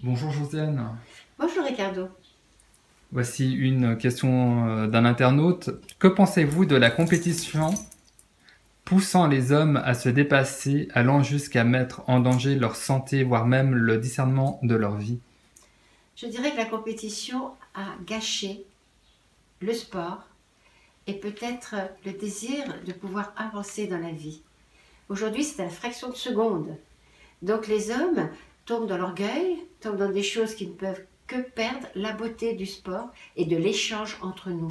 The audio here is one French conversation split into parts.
Bonjour Josiane. Bonjour Ricardo. Voici une question d'un internaute. Que pensez-vous de la compétition poussant les hommes à se dépasser, allant jusqu'à mettre en danger leur santé, voire même le discernement de leur vie? Je dirais que la compétition a gâché le sport et peut-être le désir de pouvoir avancer dans la vie. Aujourd'hui, c'est à la fraction de seconde. Donc les hommes tombent dans l'orgueil, tombent dans des choses qui ne peuvent que perdre la beauté du sport et de l'échange entre nous.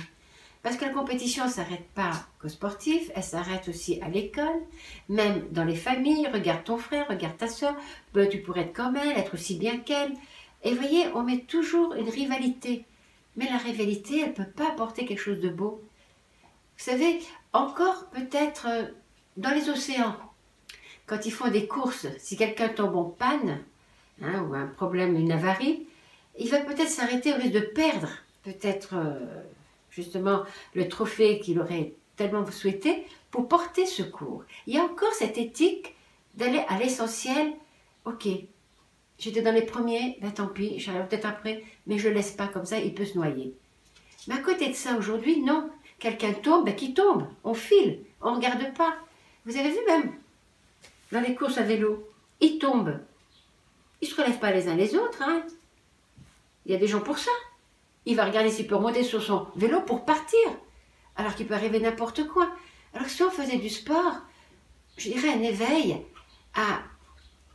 Parce que la compétition ne s'arrête pas qu'aux sportifs, elle s'arrête aussi à l'école, même dans les familles. Regarde ton frère, regarde ta soeur, ben, tu pourrais être comme elle, être aussi bien qu'elle. Et vous voyez, on met toujours une rivalité. Mais la rivalité, elle ne peut pas apporter quelque chose de beau. Vous savez, encore peut-être dans les océans, quand ils font des courses, si quelqu'un tombe en panne, hein, ou un problème, une avarie, il va peut-être s'arrêter au risque de perdre, peut-être justement le trophée qu'il aurait tellement souhaité pour porter secours. Il y a encore cette éthique d'aller à l'essentiel. Ok, j'étais dans les premiers, ben tant pis, j'arrive peut-être après, mais je ne le laisse pas comme ça, il peut se noyer. Mais à côté de ça, aujourd'hui, non. Quelqu'un tombe, ben qui tombe, on file, on ne regarde pas. Vous avez vu même dans les courses à vélo, ils tombent. Ils ne se relèvent pas les uns les autres. Hein. Il y a des gens pour ça. Il va regarder s'il peut remonter sur son vélo pour partir. Alors qu'il peut arriver n'importe quoi. Alors que si on faisait du sport, je dirais un éveil à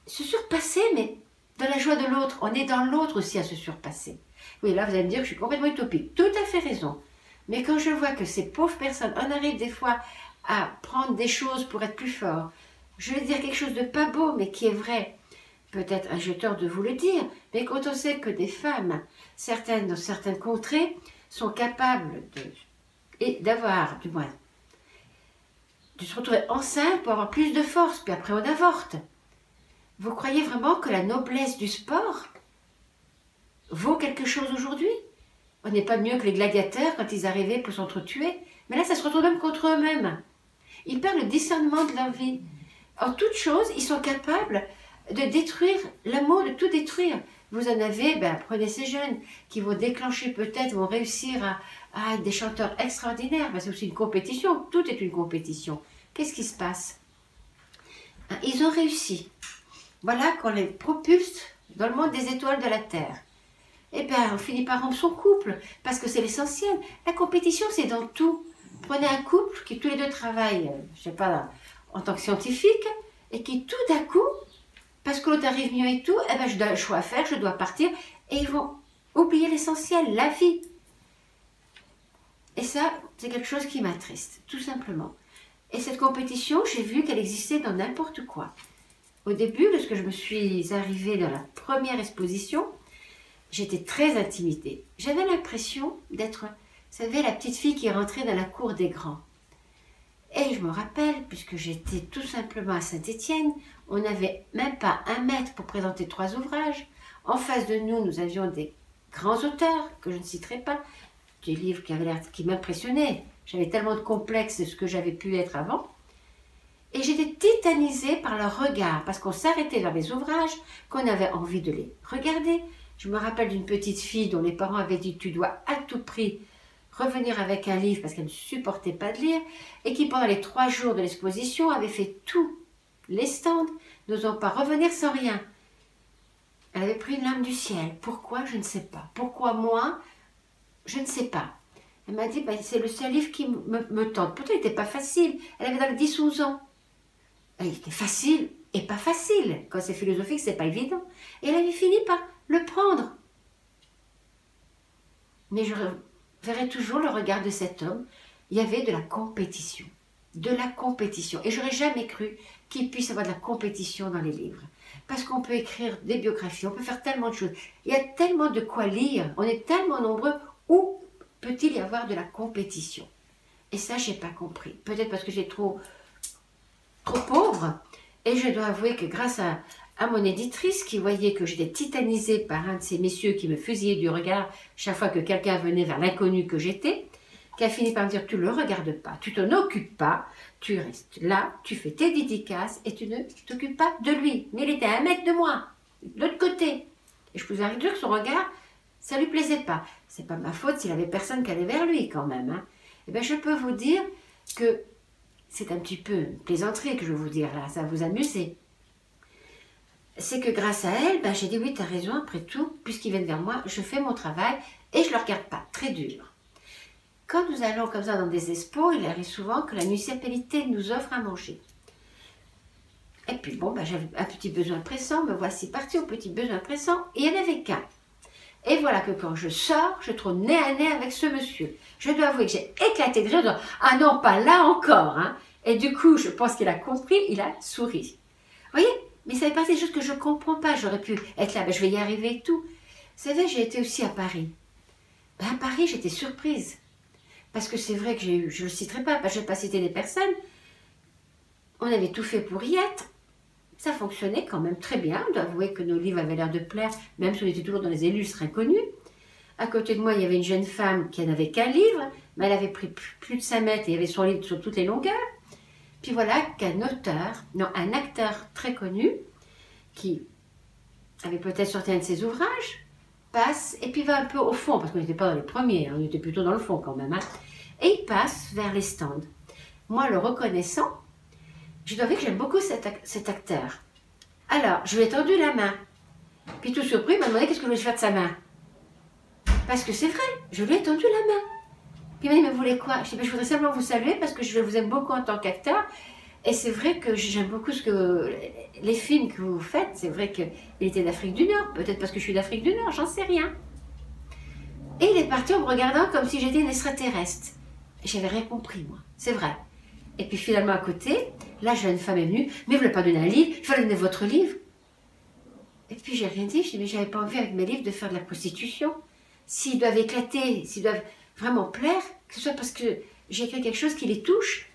se surpasser, mais dans la joie de l'autre. On est dans l'autre aussi à se surpasser. Oui, là vous allez me dire que je suis complètement utopique. Tout à fait raison. Mais quand je vois que ces pauvres personnes en arrivent des fois à prendre des choses pour être plus forts, je vais dire quelque chose de pas beau, mais qui est vrai. Peut-être un jeteur de vous le dire, mais quand on sait que des femmes, certaines dans certaines contrées, sont capables d'avoir, du moins, de se retrouver enceinte pour avoir plus de force, puis après on avorte. Vous croyez vraiment que la noblesse du sport vaut quelque chose aujourd'hui? On n'est pas mieux que les gladiateurs quand ils arrivaient pour s'entretuer, mais là ça se retourne même contre eux-mêmes. Ils perdent le discernement de leur vie. En toute chose, ils sont capables de détruire l'amour, de tout détruire. Vous en avez, ben, prenez ces jeunes qui vont déclencher peut-être, vont réussir à être des chanteurs extraordinaires. Ben, c'est aussi une compétition, tout est une compétition. Qu'est-ce qui se passe? Ils ont réussi. Voilà qu'on les propulse dans le monde des étoiles de la Terre. Eh bien, on finit par rompre son couple, parce que c'est l'essentiel. La compétition, c'est dans tout. Prenez un couple qui tous les deux travaillent, je ne sais pas, en tant que scientifique, et qui tout d'un coup, parce que l'autre arrive mieux et tout, eh ben, je dois un choix à faire, je dois partir, et ils vont oublier l'essentiel, la vie. Et ça, c'est quelque chose qui m'attriste, tout simplement. Et cette compétition, j'ai vu qu'elle existait dans n'importe quoi. Au début, lorsque je me suis arrivée dans la première exposition, j'étais très intimidée. J'avais l'impression d'être, vous savez, la petite fille qui est rentrée dans la cour des grands. Et je me rappelle, puisque j'étais tout simplement à Saint-Étienne, on n'avait même pas 1 mètre pour présenter 3 ouvrages. En face de nous, nous avions des grands auteurs, que je ne citerai pas, des livres qui m'impressionnaient. J'avais tellement de complexes de ce que j'avais pu être avant. Et j'étais tétanisée par leur regard, parce qu'on s'arrêtait dans les ouvrages, qu'on avait envie de les regarder. Je me rappelle d'une petite fille dont les parents avaient dit « tu dois à tout prix revenir avec un livre parce qu'elle ne supportait pas de lire » et qui pendant les 3 jours de l'exposition avait fait tous les stands, n'osant pas revenir sans rien. Elle avait pris une lame du ciel. Pourquoi? Je ne sais pas. Pourquoi moi? Je ne sais pas. Elle m'a dit ben, c'est le seul livre qui me tente. Pourtant il n'était pas facile. Elle avait dans les 10-11 ans. Il était facile et pas facile. Quand c'est philosophique, c'est pas évident. Et elle avait fini par le prendre. Mais je verrai toujours le regard de cet homme. Il y avait de la compétition. De la compétition. Et j'aurais jamais cru qu'il puisse avoir de la compétition dans les livres. Parce qu'on peut écrire des biographies, on peut faire tellement de choses. Il y a tellement de quoi lire. On est tellement nombreux. Où peut-il y avoir de la compétition? Et ça, je n'ai pas compris. Peut-être parce que j'ai trop pauvre. Et je dois avouer que grâce à mon éditrice qui voyait que j'étais titanisée par un de ces messieurs qui me fusillait du regard chaque fois que quelqu'un venait vers l'inconnu que j'étais, qui a fini par me dire tu ne le regardes pas, tu t'en occupes pas, tu restes là, tu fais tes dédicaces et tu ne t'occupes pas de lui. Mais il était à 1 mètre de moi, de l'autre côté. Et je peux arriver que son regard, ça lui plaisait pas. C'est pas ma faute s'il avait personne qui allait vers lui quand même. Hein. Et bien je peux vous dire que c'est un petit peu une plaisanterie que je vais vous dire là, ça va vous amuser. C'est que grâce à elle, ben, j'ai dit oui, tu as raison, après tout, puisqu'ils viennent vers moi, je fais mon travail et je ne le regarde pas, très dur. Quand nous allons comme ça dans des expos, il arrive souvent que la municipalité nous offre à manger. Et puis bon, ben, j'avais un petit besoin pressant, me voici partie au petit besoin pressant, et il n'y en avait qu'un. Et voilà que quand je sors, je trouve nez à nez avec ce monsieur. Je dois avouer que j'ai éclaté de rire, disant, ah non, pas là encore. Hein. Et du coup, je pense qu'il a compris, il a souri. Vous voyez, mais ça fait partie des choses que je ne comprends pas. J'aurais pu être là, ben, je vais y arriver et tout. Vous savez, j'ai été aussi à Paris. Ben, à Paris, j'étais surprise. Parce que c'est vrai que j'ai eu, je ne le citerai pas, parce que je ne vais pas citer des personnes. On avait tout fait pour y être. Ça fonctionnait quand même très bien. On doit avouer que nos livres avaient l'air de plaire, même si on était toujours dans les illustres inconnus. À côté de moi, il y avait une jeune femme qui n'avait qu'un livre, mais elle avait pris plus de 5 mètres et il y avait son livre sur toutes les longueurs. Puis voilà qu'un auteur, non, un acteur très connu, qui avait peut-être sorti un de ses ouvrages, passe et puis va un peu au fond, parce qu'on n'était pas dans les premiers, hein, on était plutôt dans le fond quand même. Hein, et il passe vers les stands. Moi, le reconnaissant, je dois avouer que j'aime beaucoup cet acteur. Alors, je lui ai tendu la main. Puis tout surpris, il m'a demandé qu'est-ce que je voulais faire de sa main. Parce que c'est vrai, je lui ai tendu la main. Puis il m'a dit, mais vous voulez quoi? Je dis, ben, je voudrais simplement vous saluer parce que je vous aime beaucoup en tant qu'acteur. Et c'est vrai que j'aime beaucoup les films que vous faites. C'est vrai qu'il était d'Afrique du Nord. Peut-être parce que je suis d'Afrique du Nord, j'en sais rien. Et il est parti en me regardant comme si j'étais une extraterrestre. J'avais rien compris, moi. C'est vrai. Et puis finalement à côté, la jeune femme est venue, mais vous ne voulez pas donner un livre, il fallait donner votre livre. Et puis j'ai rien dit, je dis mais j'avais pas envie avec mes livres de faire de la prostitution. S'ils doivent éclater, s'ils doivent vraiment plaire, que ce soit parce que j'ai écrit quelque chose qui les touche,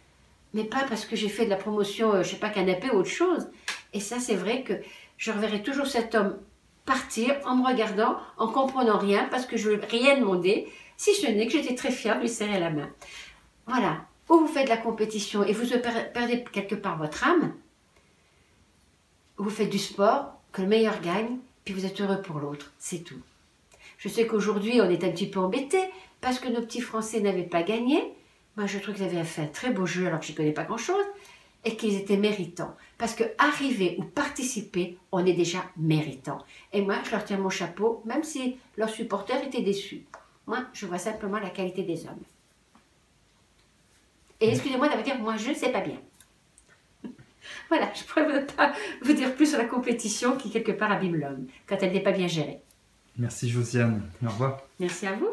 mais pas parce que j'ai fait de la promotion, je sais pas, canapé ou autre chose. Et ça c'est vrai que je reverrai toujours cet homme partir en me regardant, en comprenant rien, parce que je ne lui ai rien demandé, si ce n'est que j'étais très fière de lui serrer la main. Voilà. Ou vous faites de la compétition et vous perdez quelque part votre âme, ou vous faites du sport, que le meilleur gagne, puis vous êtes heureux pour l'autre, c'est tout. Je sais qu'aujourd'hui, on est un petit peu embêtés, parce que nos petits Français n'avaient pas gagné. Moi, je trouve qu'ils avaient fait un très beau jeu, alors que je n'y connais pas grand-chose, et qu'ils étaient méritants. Parce que arriver ou participer, on est déjà méritant. Et moi, je leur tiens mon chapeau, même si leurs supporters étaient déçus. Moi, je vois simplement la qualité des hommes. Et excusez-moi d'avoir dire, moi je ne sais pas bien. Voilà, je ne pourrais pas vous dire plus sur la compétition qui quelque part abîme l'homme, quand elle n'est pas bien gérée. Merci Josiane, au revoir. Merci à vous.